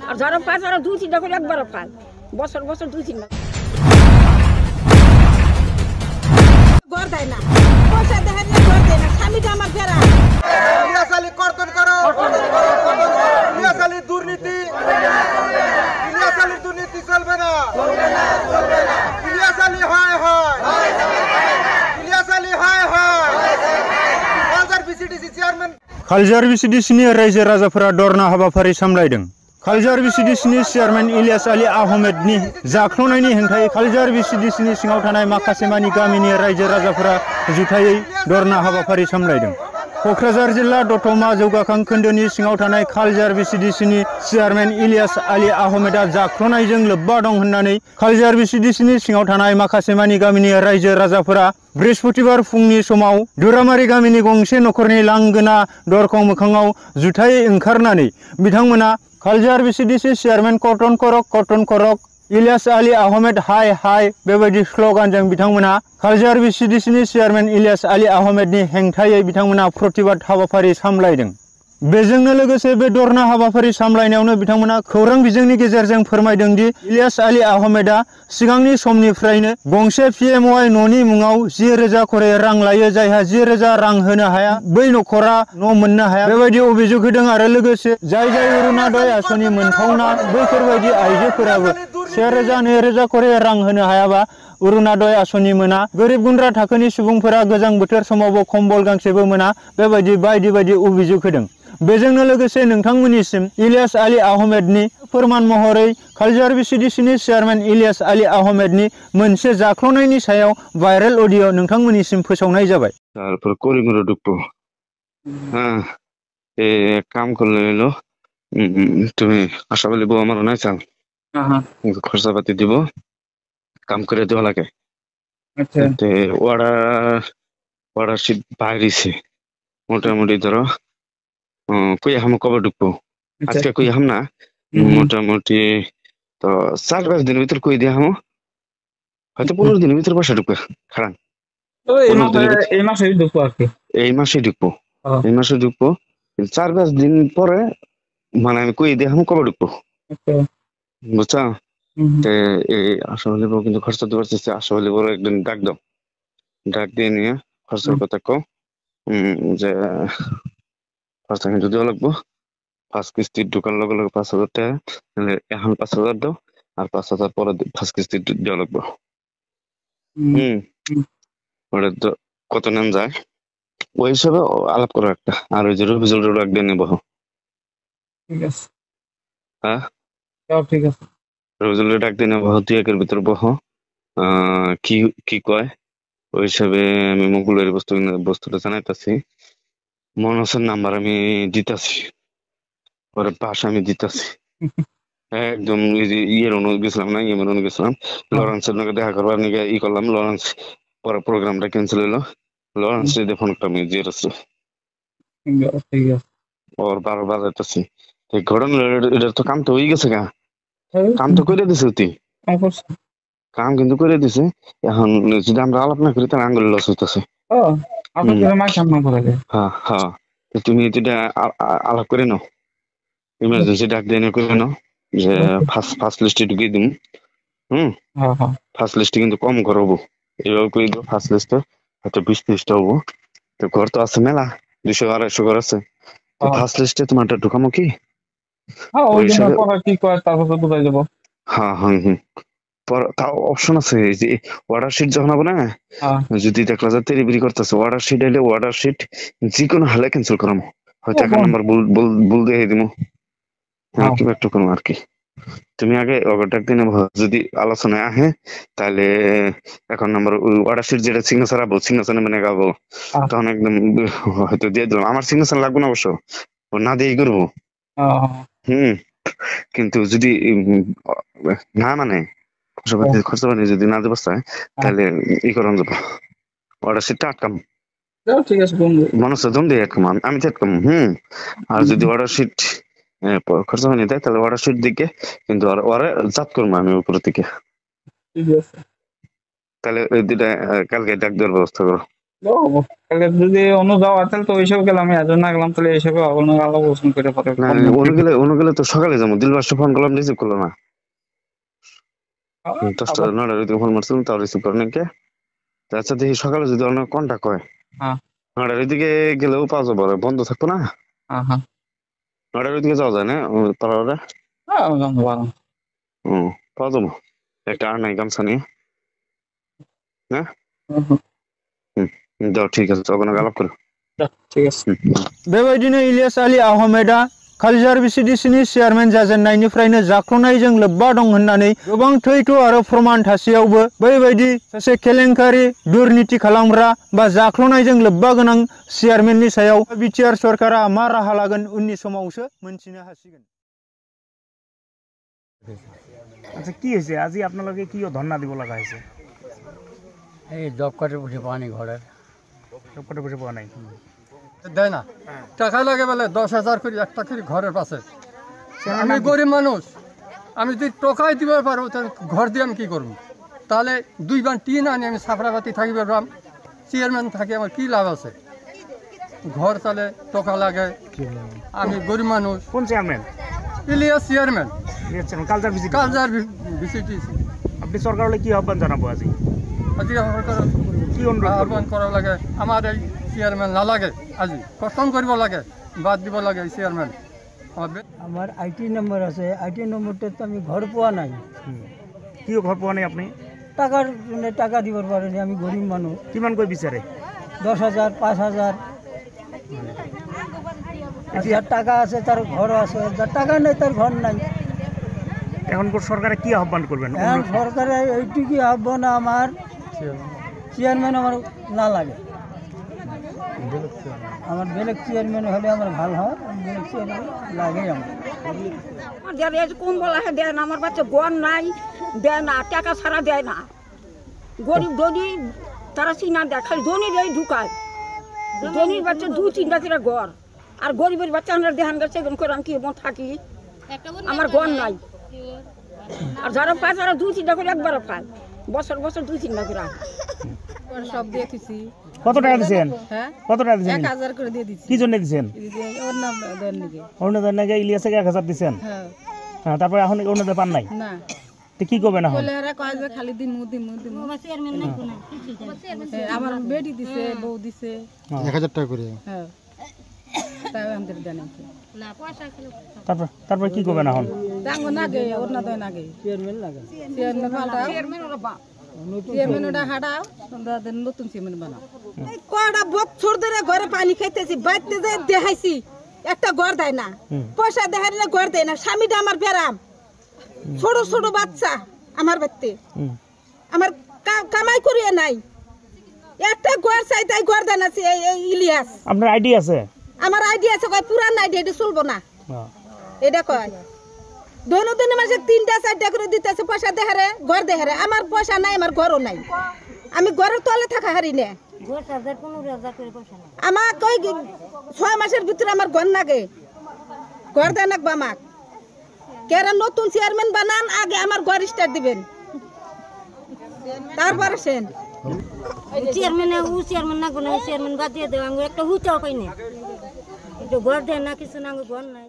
আর যারা পায় তারা 2-3টা করে একবারও পায়, বছর বছর 2-3টা গড় দেয় না, পয়সা দেখেন না, গড় দেয় না, স্বামীটা আমার ফেরা। ইলিয়াস আলী কর্তন করো, ইলিয়াস আলীর দুর্নীতি, ইলিয়াস আলীর দুর্নীতি চলবে না, ইলিয়াস আলী হয় হয়, ইলিয়াস আলী হয় হয়। কালজার বিসিডিসি চেয়ারম্যান खालजार बिसिडिसिनि रायजो राजाफोरा धरना हाबाफारि सामलायदों। खालजार बिसिडिसिनि चेयारमेन इलियास आली आहमेदनि जाख्ल'नायनि हेंथायै खालजार बिसिडिसिनि सिङाव थानाय माखासे मानि गामिनि रायजो राजाफोरा जुथायै धरना हाबाफारि सामलायदों। क'क्राझार जिल्ला दतमा जौगाखां खोन्दोनि सिङाव थानाय खालजार बिसिडिसिनि चेयारमेन इलियास आली आहमेदा जाख्ल'नायजों लोब्बा दं होननानै खालजार बिसिडिसिनि सिङाव थानाय माखासे मानि गामिनि रायजो राजाफोरा बृहस्पतिबार फुंनि समाव दुरामारि गामिनि गंसे नखरनि लांगोना दरखं मोखाङाव जुथायै ओंखारनानै बिथांमोना खालजार बिसिडिसि चेयारमेन कर्तन करक इलियास आली आहमेद हाय हाय बेबायदि स्ल'गानजों बिथांमोना खालजार बिसिडिसिनि चेयारमेन इलियास आली आहमेदनि हेंथायै बिथांमोना प्रतिबाद हाबाफारि सामलायदों। बेजोंनो लोगोसे बे धरना हाबाफारि सामलायनायावनो बिथांमोना खौरां बिजोंनि गेजेरजों फोरमायदों दि इलियास आली आहमेदा सिगांनि समनिफ्रायनो गंसे PMY न'नि मुङाव 10,000 खरै रां लायो, जायहा 10,000 रां होनो हाया बै नखरा न' मोननो हाया बेबायदि अभियोग होदों। आरो लोगोसे जाय अरुणोदय आसनि मोनथावना बैफोरबायदि आइजोफोराबो 1,000-2,000 खरै रां होनो हायाबा अरुणोदय आसनि मोना, गोरिब गुन्द्रा थाखोनि सुबुंफोरा गोजां बोथोर समावबो कम्बल गांसेबो मोना, बेबायदि बायदि बायदि अभियोग होदों। बेजोंनो लोगोसे नोंथांमोननिसिम इलियास आली आहमेदनि फोरमान महरै खालजार बिसिडिसिनि चेयारमेन इलियास आली आहमेदनि मोनसे जाख्ल'नायनि सायाव भाइरेल अडिअ नोंथांमोननिसिम फोसावनाय जाबाय। তারপর করিমুরে ঢুকবো। হ্যাঁ, এক কাম করলে এলো, তুমি আশা বলি বউ আমার নাই চাল, খরচাপাতি দিব, কাম করে দেওয়া লাগে। অর্ডার শিট বাইরেছে মোটামুটি ধরো কই হাম কবে ঢুকবো, আজকে কই হাম না, মোটামুটি তো 4-5 দিনের ভিতর কই দিয়ে হামো, হয়তো 15 দিনের ভিতর বাসা ঢুকবে। খারাপ এই মাসেই ঢুকবো, এই মাসে ঢুকবো 4-5 দিন পরে, মানে আমি কই দিয়ে হামো কবে ঢুকবো, বুঝছো? এই আশা হলে কিন্তু খরচা দিতে পারতেছে, আশা হলে বড় একদিন ডাক দাও, ডাক দিয়ে নিয়ে খরচার কথা কও, যে খরচা কিন্তু দেওয়া লাগবো। 5 কিস্তি ঢুকার লগে লগে 5,000 টাকা, তাহলে এখন 5,000 দাও, আর 5,000 পরে 5 কিস্তি দেওয়া লাগবো। ওটা তো কত নাম যায় ওই হিসাবে আলাপ করো একটা। আর ওই যে রবিজুল একদিন নেবো। ঠিক আছে, হ্যাঁ ঠিক আছে, রবিজুল ডাক দিয়ে নেবো, 2-1-এর ভিতর বহ। কি কয় ওই হিসাবে আমি মুকুলের বস্তুটা জানাইতেছি। মনোসের নাম্বার আমি দিতেছি, পরে পাশ আমি দিতেছি একদম। ইয়ের অনুরোধ গেছিলাম না, ইয়েমের অনুরোধ গেছিলাম, লরেন্সের নাকি দেখা করবার নাকি ই করলাম, লরেন্স পরে প্রোগ্রামটা ক্যান্সেল হইলো। লরেন্স ফোন করতাম জিরোছে ওর 12 বাজাইতেছি। ঘটনা এটা তো কাম তো হয়ে গেছে গা, কাম তো করে দিছে অতি, কাম কিন্তু করে দিছে। এখন যদি আমরা আলাপ না করি তাহলে আঙ্গুল লস হইতেছে। হ্যাঁ হ্যাঁ, তুমি এটা আলাপ করে নাও, ইমার্জেন্সি ডাক দিয়ে করে নাও যে ফার্স্ট লিস্টে ঢুকিয়ে দিন। ফার্স্ট লিস্টে কিন্তু কম ঘর হবো, এইভাবে করে দিও। ফার্স্ট লিস্টে হয়তো 20-30টা হবো, তো ঘর তো আছে মেলা, 200-250 ঘর আছে। ফার্স্ট লিস্টে তোমারটা ঢুকামো কি? হ্যাঁ হ্যাঁ হ্যাঁ, তাও অপশন আছে যে অর্ডার শিট যখন হবো না, যদি দেখলা যায় তেরিবিরি করতেছে, অর্ডার শিট এলে অর্ডার শিট যে কোনো হালে ক্যান্সেল করামো, হয়তো একটা নাম্বার ভুল দিয়ে দিমো, কিবা একটু করবো আর কি। তুমি আগে অর্ডার দিনে যদি আলোচনায় আহে তাহলে এখন নাম্বার অর্ডার শিট যেটা সিগনেচার আবো, সিগনেচার মানে গাবো, তখন একদম হয়তো দিয়ে দিলাম। আমার সিগনেচার লাগবে না অবশ্য, না দিয়েই করবো। কিন্তু যদি না মানে খরচা পানি যদি না দেবো তাহলে ই করান যাবো, অর্ডার শিটটা আটকাম। ঠিক আছে, মনে হচ্ছে দম দিয়ে আটকাম, আমি তো আটকাম। আর যদি অর্ডার শিট খরচা পানি দেয় তাহলে অর্ডার শিট দিকে কিন্তু ওরা জাত করবো আমি উপর থেকে। তাহলে ওই দুটা কালকে ডাক দেওয়ার ব্যবস্থা করো। যদি অন্য যাওয়া তাহলে তো ওইসব গেলাম, আমি এজন না গেলাম তাহলে এইসবে অন্য আলো প্রশ্ন করে পরে না অনু গেলে তো সকালে যাবো, দিলবাসটা ফোন করলাম রিসিভ করলো না। 10টা 9টার দিকে ফোন মারছিলাম তাও রিসিভ করে নাকি। আচ্ছা দেখি সকালে যদি অন্য কন্টাক্ট হয়, 9টার দিকে গেলেও পাওয়া যাবো, বন্ধ থাকবো না। 9টার দিকে যাওয়া যায় না পাড়াটা? পাওয়া যাবো একটা আর নাই গামছা নিয়ে। হ্যাঁ যাও ঠিক আছে, তখন আলাপ করো। ঠিক আছে। बेबायदिनो इलियास आली आहमेदा कालजार बिसिडिसिनि चेयारमेन जाजेननायनिफ्रायनो जाख्ल'नायजों लोब्बा दं होननानै गोबां थैथ' आरो प्रमाण थासेयावबो बैबायदि सासे केलेंकारि दुर्नीति खालामग्रा बा जाख्ल'नायजों लोब्बा गोनां चेयारमेननि सायाव बिटिआर सरकारा मा राहा लागोन उननि समावसो मोनथिनो हासिगोन। আচ্ছা কি হয়েছে আজি আপোনালোকে কি ধর্ণা দিব লগা হয়েছে? এই জব কার্ডের বুঝে পাওয়া নেই ঘরের, জব কার্ডে বসে পাওয়া নাই, দেয় না টাকা লাগে বলে 10,000 করে একটা করে ঘরের পাশে। আমি গরিব মানুষ, আমি যদি টাকাই দিব পারবো তাহলে ঘর দিয়ে আমি কী করবো? তাহলে 2 বান টিন আনি আমি সাফরাবাতি থাকি পারলাম, চেয়ারম্যান থাকি আমার কী লাভ আছে? ঘর তাহলে টাকা লাগে, আমি গরিব মানুষ। কোন chairman? Ilias chairman, culture visit. Culture ভিসিটিসি। আপনি সরকারলে কি আহ্বান জানাবো আজি? আজকে কি অনুরোধ আহ্বান করা লাগে, আমার এই চেয়ারম্যান না লাগে, আজি কষ্টন কৰিব লাগে, বাদ দিব লাগে এই চেয়ারম্যান। আমার আইটি নম্বর আছে, আইটি নম্বরটা তো আমি ঘর পাওয়া নাই। কি ঘর পাওয়া নাই আপনি? টাকার জন্য টাকা দিবার পারেনি, আমি গরিব মানুষ। কিমান কই বিচারে? 10,000 5,000। যার টাকা আছে তার ঘর আছে, যার টাকা নেই তার ঘর নাই। এখন সরকারে কি আহ্বান করবেন? এখন সরকারের এইটুকুই আহ্বান, আমার চেয়ারম্যান আমার না লাগে, আমার বেলেগ চেয়ারম্যান হলে আমার ভালো হয়, বেলেগ চেয়ারম্যান লাগে আমার। যারা কম বলা হয় দেয় না, আমার বাচ্চা গন নাই, দেয় না, টাকা ছাড়া দেয় না। গরিব ধনী তারা চিনা দেয়, খালি ধনীরাই ঢুকায়। ধনীর বাচ্চা 2-3টা করে ঘর, আর গরিবের বাচ্চা আমরা দেখান গেছে করে আমি কি এমন থাকি, আমার ঘর নাই। আর যারা পায় তারা 2-3টা করে একবারও পায়, বছর বছর 2-3টা করে। সব দিয়ে দিছি। কত টাকা দিয়েছেন? হ্যাঁ কত টাকা দিয়েছেন? 1000 করে দিয়ে দিছি। কি জন্য দিয়েছেন? অন্য নাকি ইলিয়াসকে 1000 দিয়েছেন? হ্যাঁ হ্যাঁ, তারপরে এখন অন্যদের পান নাই না, তো কি করবেন এখন? বলে এরা কয় যে খালি দিমু দিমু দিমু। আমার বেটি দিছে, বউ দিছে 1000 টাকা করে। হ্যাঁ তাই আমাদের দেন না পয়সা। তারপর কি করবেন এখন? দাঙ্গো না গে, ওর না দেয় না গে, চেয়ারম্যান লাগে, চেয়ারম্যান পাল্টাও, চেয়ারম্যান ওটা হাঁটাও, নতুন চেয়ারম্যান বানাও। কয়টা বছর ধরে ঘরে পানি খাইতেছি, বাইতে যে দেখাইছি, একটা ঘর দেয় না, পয়সা দেখাই না ঘর দেয় না। স্বামীটা আমার বেরাম, ছোট ছোট বাচ্চা আমার বাড়িতে, আমার কামাই করিয়ে নাই, একটা ঘর চাই তাই ঘর দেয় না। ইলিয়াস আপনার আইডি আছে? আমার আইডি আছে, কয় পুরান আইডি, এটা চলবো না, এটা কয় দৈনন্দিন মাসে 3টা-4টা করে দিতেছে, পয়সা দেখারে ঘর দেখারে। আমার পয়সা নাই, আমার ঘরও নাই, আমি ঘরের তলে থাকা হারি না। আমার কই 6 মাসের ভিতরে আমার ঘর লাগে, ঘর দেন না আমাক। কেরা নতুন চেয়ারম্যান বানান, আগে আমার ঘর স্টার্ট দিবেন, তারপরে সেন চেয়ারম্যান চেয়ারম্যান না কোনো চেয়ারম্যান বাদ দিয়ে দেবো, একটা হুচাও পাই না, একটু ঘর দেন না, কিছু না, ঘর নাই।